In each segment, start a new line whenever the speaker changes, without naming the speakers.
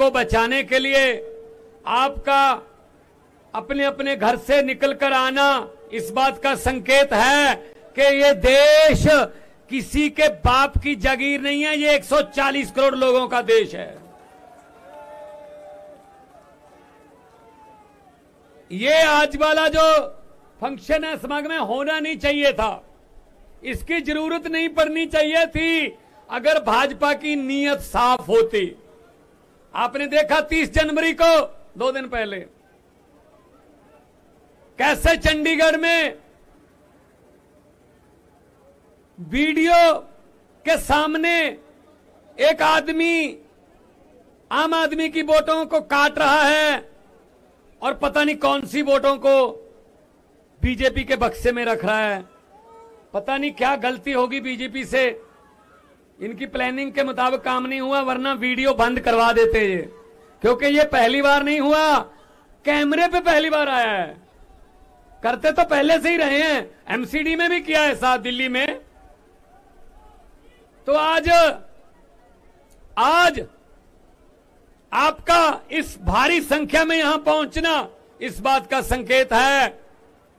को बचाने के लिए आपका अपने अपने घर से निकलकर आना इस बात का संकेत है कि ये देश किसी के बाप की जागीर नहीं है, ये 140 करोड़ लोगों का देश है। ये आज वाला जो फंक्शन है समागम में होना नहीं चाहिए था, इसकी जरूरत नहीं पड़नी चाहिए थी अगर भाजपा की नीयत साफ होती। आपने देखा 30 जनवरी को 2 दिन पहले कैसे चंडीगढ़ में वीडियो के सामने एक आदमी आम आदमी की वोटों को काट रहा है और पता नहीं कौन सी वोटों को बीजेपी के बक्से में रख रहा है। पता नहीं क्या गलती होगी बीजेपी से, इनकी प्लानिंग के मुताबिक काम नहीं हुआ, वरना वीडियो बंद करवा देते ये, क्योंकि ये पहली बार नहीं हुआ, कैमरे पे पहली बार आया है। करते तो पहले से ही रहे हैं, एमसीडी में भी किया है साथ दिल्ली में। तो आज आपका इस भारी संख्या में यहां पहुंचना इस बात का संकेत है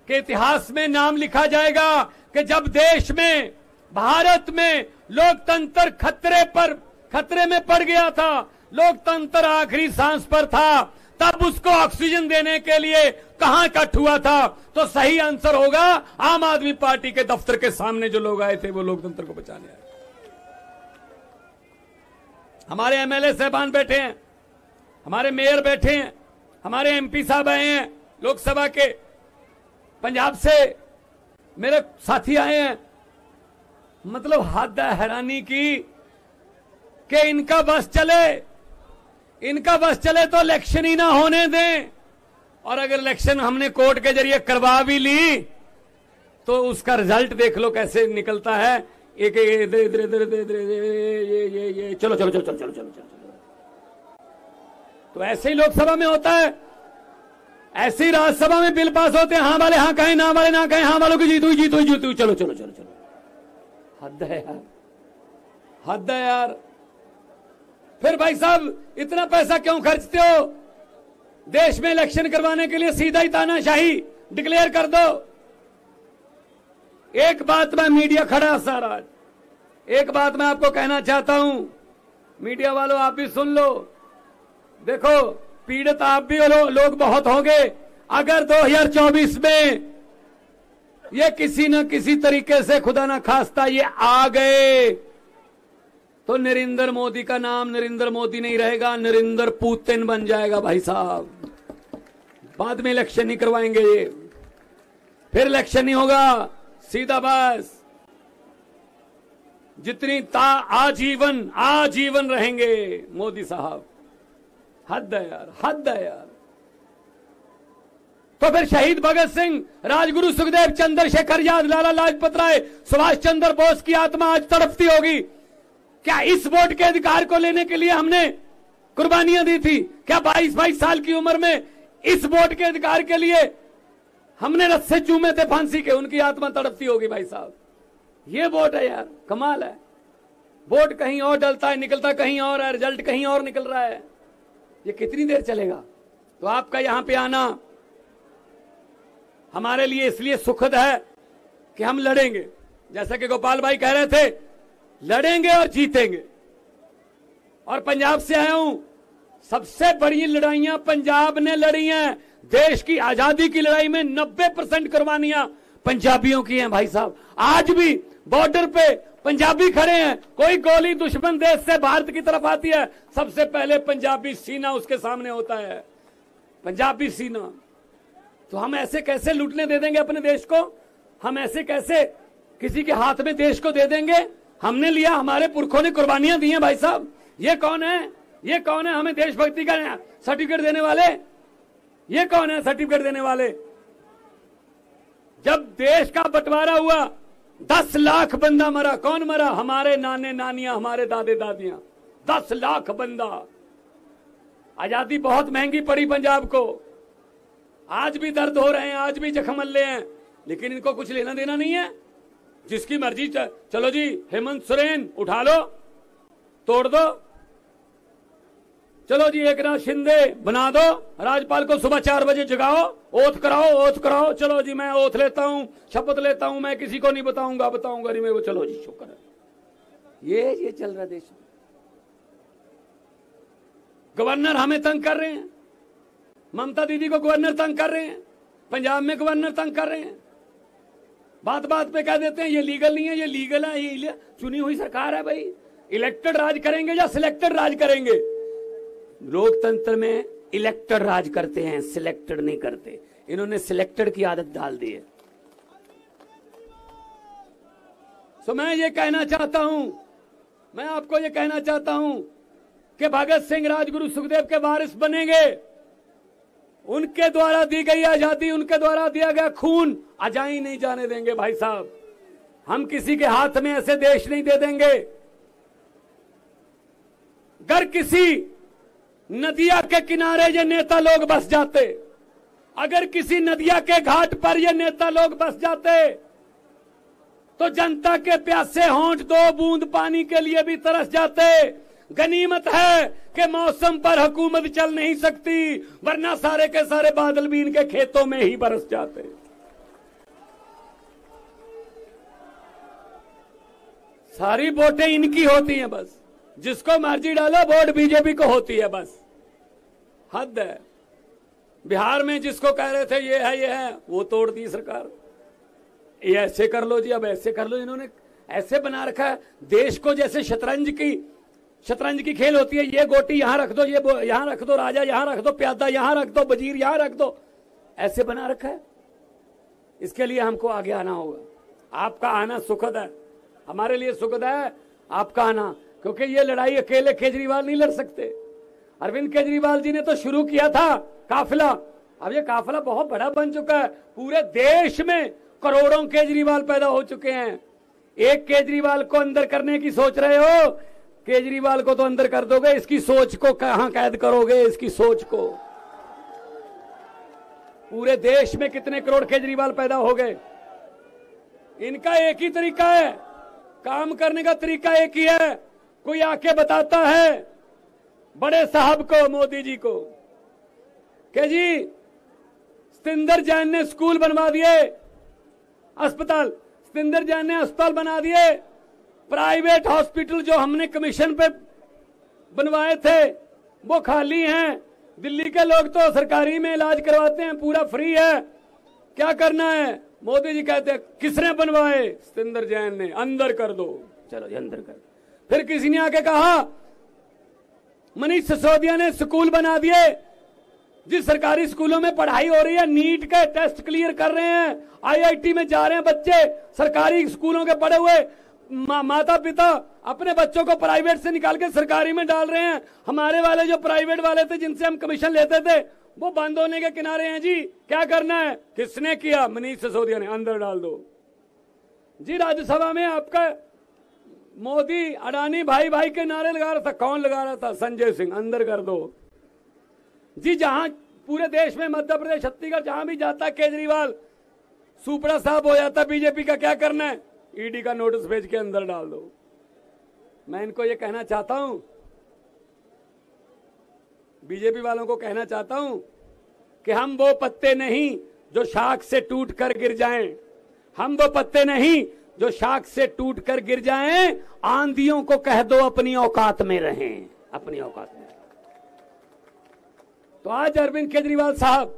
कि इतिहास में नाम लिखा जाएगा कि जब देश में, भारत में लोकतंत्र खतरे में पड़ गया था, लोकतंत्र आखिरी सांस पर था, तब उसको ऑक्सीजन देने के लिए कहां इकट्ठ हुआ था? तो सही आंसर होगा आम आदमी पार्टी के दफ्तर के सामने जो लोग आए थे वो लोकतंत्र को बचाने आए। हमारे एमएलए साहबान बैठे हैं, हमारे मेयर बैठे हैं, हमारे एमपी साहब आए हैं लोकसभा के, पंजाब से मेरे साथी आए हैं। मतलब हद है हैरानी की कि इनका बस चले तो इलेक्शन ही ना होने दें, और अगर इलेक्शन हमने कोर्ट के जरिए करवा भी ली तो उसका रिजल्ट देख लो कैसे निकलता है। एक ये चलो चलो चलो चलो चलो चलो चलो। तो ऐसे ही लोकसभा में होता है, ऐसे ही राज्यसभा में बिल पास होते हैं, हाँ वाले हाँ कहें, ना वाले ना कहें, हाँ वालों की जीत हुई जीत हुई जीत हुई, चलो चलो चलो चलो। हद है यार, हद है यार। फिर भाई साहब इतना पैसा क्यों खर्चते हो? देश में इलेक्शन करवाने के लिए सीधा ही तानाशाही डिक्लेयर कर दो। एक बात मैं मीडिया खड़ा सारा, एक बात मैं आपको कहना चाहता हूं, मीडिया वालों आप भी सुन लो। देखो पीड़ित आप भी लोग बहुत होंगे। अगर 2024 में ये किसी न किसी तरीके से खुदा ना खास्ता ये आ गए तो नरेंद्र मोदी का नाम नरेंद्र मोदी नहीं रहेगा, नरेंद्र पुतिन बन जाएगा भाई साहब। बाद में इलेक्शन नहीं करवाएंगे ये, फिर इलेक्शन नहीं होगा, सीधा बस जितनी आजीवन रहेंगे मोदी साहब। हद है यार, हद है यार। तो फिर शहीद भगत सिंह, राजगुरु सुखदेव, चंद्रशेखर आजाद, लाला लाजपत राय, सुभाष चंद्र बोस की आत्मा आज तड़पती होगी। क्या इस वोट के अधिकार को लेने के लिए हमने कुर्बानियां दी थी? क्या 22 साल की उम्र में इस वोट के अधिकार के लिए हमने रस्से चूमे थे फांसी के? उनकी आत्मा तड़पती होगी भाई साहब। ये वोट है यार, कमाल है। वोट कहीं और डलता है, निकलता कहीं और है, रिजल्ट कहीं और निकल रहा है। ये कितनी देर चलेगा? तो आपका यहां पे आना हमारे लिए इसलिए सुखद है कि हम लड़ेंगे, जैसा कि गोपाल भाई कह रहे थे, लड़ेंगे और जीतेंगे। और पंजाब से आया हूं, सबसे बड़ी लड़ाइयां पंजाब ने लड़ी हैं। देश की आजादी की लड़ाई में 90% कुर्बानियां पंजाबियों की हैं भाई साहब। आज भी बॉर्डर पे पंजाबी खड़े हैं, कोई गोली दुश्मन देश से भारत की तरफ आती है, सबसे पहले पंजाबी सीना उसके सामने होता है, पंजाबी सीना। तो हम ऐसे कैसे लूटने दे देंगे अपने देश को? हम ऐसे कैसे किसी के हाथ में देश को दे देंगे? हमने लिया, हमारे पुरखों ने कुर्बानियां दी हैं भाई साहब। ये कौन है? ये कौन है हमें देशभक्ति का सर्टिफिकेट देने वाले? ये कौन है सर्टिफिकेट देने वाले? जब देश का बंटवारा हुआ 10 लाख बंदा मरा। कौन मरा? हमारे नाने नानियां, हमारे दादे दादियां। 10 लाख बंदा। आजादी बहुत महंगी पड़ी पंजाब को। आज भी दर्द हो रहे हैं, आज भी जख्म मल्ले हैं, लेकिन इनको कुछ लेना देना नहीं है। जिसकी मर्जी चलो जी, हेमंत सोरेन उठा लो, तोड़ दो। चलो जी एक नाथ शिंदे बना दो, राज्यपाल को सुबह 4 बजे जगाओ, ओथ कराओ, चलो जी मैं ओथ लेता हूं, शपथ लेता हूं, मैं किसी को नहीं बताऊंगा नहीं मैं वो, चलो जी शुक्र है। ये चल रहा देश में। गवर्नर हमें तंग कर रहे हैं, ममता दीदी को गवर्नर तंग कर रहे हैं, पंजाब में गवर्नर तंग कर रहे हैं, बात बात पे कह देते हैं ये लीगल नहीं है, ये लीगल है, ये चुनी हुई सरकार है भाई। इलेक्टेड राज करेंगे या सिलेक्टेड राज करेंगे? लोकतंत्र में इलेक्टेड राज करते हैं, सिलेक्टेड नहीं करते। इन्होंने सिलेक्टेड की आदत डाल दी है। तो मैं ये कहना चाहता हूं, मैं आपको ये कहना चाहता हूं कि भगत सिंह राजगुरु सुखदेव के वारिस बनेंगे। उनके द्वारा दी गई आजादी, उनके द्वारा दिया गया खून अजाई नहीं जाने देंगे भाई साहब। हम किसी के हाथ में ऐसे देश नहीं दे देंगे। अगर किसी नदिया के किनारे ये नेता लोग बस जाते, अगर किसी नदिया के घाट पर ये नेता लोग बस जाते, तो जनता के प्यासे होंठ 2 बूंद पानी के लिए भी तरस जाते। गनीमत है कि मौसम पर हुकूमत चल नहीं सकती, वरना सारे के सारे बादल भी इनके खेतों में ही बरस जाते। सारी वोटें इनकी होती हैं, बस जिसको मर्जी डालो वोट बीजेपी को होती है, बस हद है। बिहार में जिसको कह रहे थे ये है वो तोड़ दी सरकार। ये ऐसे कर लो जी, अब ऐसे कर लो। इन्होंने ऐसे बना रखा है देश को जैसे शतरंज की खेल होती है। ये गोटी यहां रख दो, ये यहां रख दो, राजा यहां रख दो, प्यादा यहां रख दो, वजीर यहां रख दो, ऐसे बना रखा है। इसके लिए हमको आगे आना होगा। आपका आना सुखद है, हमारे लिए सुखद है आपका आना, क्योंकि ये लड़ाई अकेले केजरीवाल नहीं लड़ सकते। अरविंद केजरीवाल जी ने तो शुरू किया था काफिला, अब ये काफिला बहुत बड़ा बन चुका है। पूरे देश में करोड़ों केजरीवाल पैदा हो चुके हैं। एक केजरीवाल को अंदर करने की सोच रहे हो, केजरीवाल को तो अंदर कर दोगे, इसकी सोच को कहां कैद करोगे? इसकी सोच को पूरे देश में कितने करोड़ केजरीवाल पैदा हो गए। इनका एक ही तरीका है, काम करने का तरीका एक ही है। कोई आके बताता है बड़े साहब को, मोदी जी को, कि जी सतिंदर जैन ने स्कूल बनवा दिए, अस्पताल, सतिंदर जैन ने अस्पताल बना दिए। प्राइवेट हॉस्पिटल जो हमने कमीशन पे बनवाए थे वो खाली हैं। दिल्ली के लोग तो सरकारी में इलाज करवाते हैं, पूरा फ्री है। क्या करना है? मोदी जी कहते हैं किसने बनवाए? सतिंदर जैन ने, अंदर कर दो। चलो जी अंदर कर। फिर किसी ने आके कहा मनीष सिसोदिया ने स्कूल बना दिए। जिस सरकारी स्कूलों में पढ़ाई हो रही है, नीट के टेस्ट क्लियर कर रहे हैं, आईआईटी में जा रहे हैं बच्चे, सरकारी स्कूलों के पढ़े हुए माता पिता अपने बच्चों को प्राइवेट से निकाल के सरकारी में डाल रहे हैं। हमारे वाले जो प्राइवेट वाले थे जिनसे हम कमीशन लेते थे वो बंद होने के किनारे हैं जी। क्या करना है? किसने किया? मनीष सिसोदिया ने, अंदर डाल दो जी। राज्यसभा में आपका मोदी अडानी भाई भाई के नारे लगा रहा था। कौन लगा रहा था? संजय सिंह, अंदर कर दो जी। जहां पूरे देश में, मध्य प्रदेश, छत्तीसगढ़, जहां भी जाता केजरीवाल सुपड़ा साहब हो जाता बीजेपी का। क्या करना है? ईडी का नोटिस भेज के अंदर डाल दो। मैं इनको ये कहना चाहता हूं, बीजेपी वालों को कहना चाहता हूं कि हम वो पत्ते नहीं जो शाख से टूट कर गिर जाएं। हम वो पत्ते नहीं जो शाख से टूट कर गिर जाएं। आंधियों को कह दो अपनी औकात में रहें, अपनी औकात में। तो आज अरविंद केजरीवाल साहब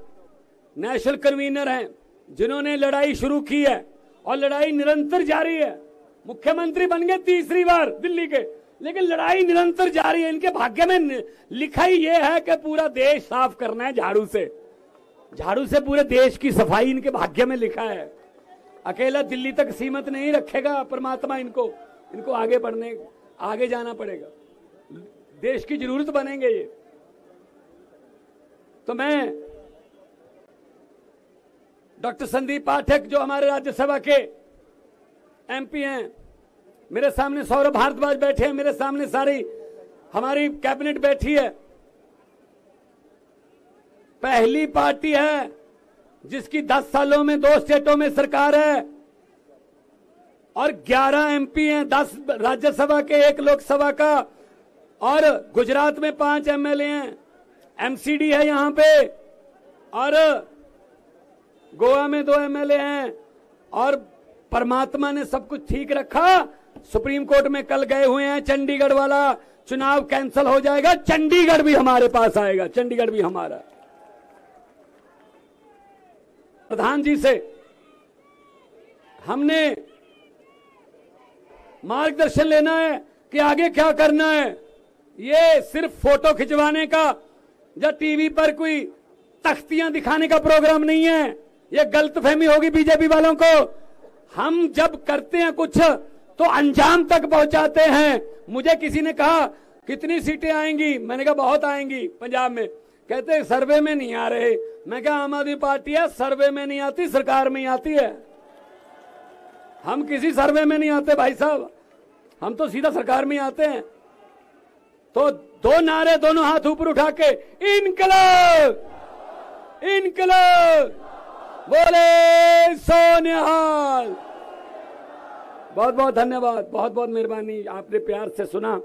नेशनल कन्वीनर हैं, जिन्होंने लड़ाई शुरू की है और लड़ाई निरंतर जारी है। मुख्यमंत्री बन गए तीसरी बार दिल्ली के, लेकिन लड़ाई निरंतर जारी है। इनके भाग्य में लिखा ही ये है कि पूरा देश साफ करना है झाड़ू से। झाड़ू से पूरे देश की सफाई इनके भाग्य में लिखा है। अकेला दिल्ली तक सीमित नहीं रखेगा परमात्मा इनको आगे बढ़ने, आगे जाना पड़ेगा। देश की जरूरत बनेंगे ये। तो मैं डॉक्टर संदीप पाठक जो हमारे राज्यसभा के एमपी हैं, मेरे सामने सौरभ भारद्वाज बैठे हैं, मेरे सामने सारी हमारी कैबिनेट बैठी है। पहली पार्टी है जिसकी 10 सालों में 2 स्टेटों में सरकार है और 11 एमपी हैं, 10 राज्यसभा के, 1 लोकसभा का। और गुजरात में 5 एमएलए हैं, एमसीडी है यहां पे, और गोवा में 2 एमएलए हैं, और परमात्मा ने सब कुछ ठीक रखा। सुप्रीम कोर्ट में कल गए हुए हैं, चंडीगढ़ वाला चुनाव कैंसिल हो जाएगा, चंडीगढ़ भी हमारे पास आएगा, चंडीगढ़ भी हमारा। प्रधान जी से हमने मार्गदर्शन लेना है कि आगे क्या करना है। ये सिर्फ फोटो खिंचवाने का या टीवी पर कोई तख्तियां दिखाने का प्रोग्राम नहीं है। ये गलतफहमी होगी बीजेपी वालों को। हम जब करते हैं कुछ तो अंजाम तक पहुंचाते हैं। मुझे किसी ने कहा कितनी सीटें आएंगी, मैंने कहा बहुत आएंगी पंजाब में। कहते सर्वे में नहीं आ रहे। मैं कहा आम आदमी पार्टी है, सर्वे में नहीं आती, सरकार में ही आती है। हम किसी सर्वे में नहीं आते भाई साहब, हम तो सीधा सरकार में ही आते हैं। तो 2 नारे दोनों हाथ ऊपर उठा के, इनकलाब इनकलाब, बोले सोनिहाल। बहुत बहुत धन्यवाद, बहुत बहुत मेहरबानी, आपने प्यार से सुना।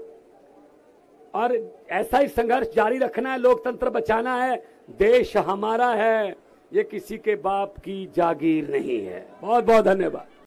और ऐसा ही संघर्ष जारी रखना है, लोकतंत्र बचाना है। देश हमारा है, ये किसी के बाप की जागीर नहीं है। बहुत बहुत धन्यवाद।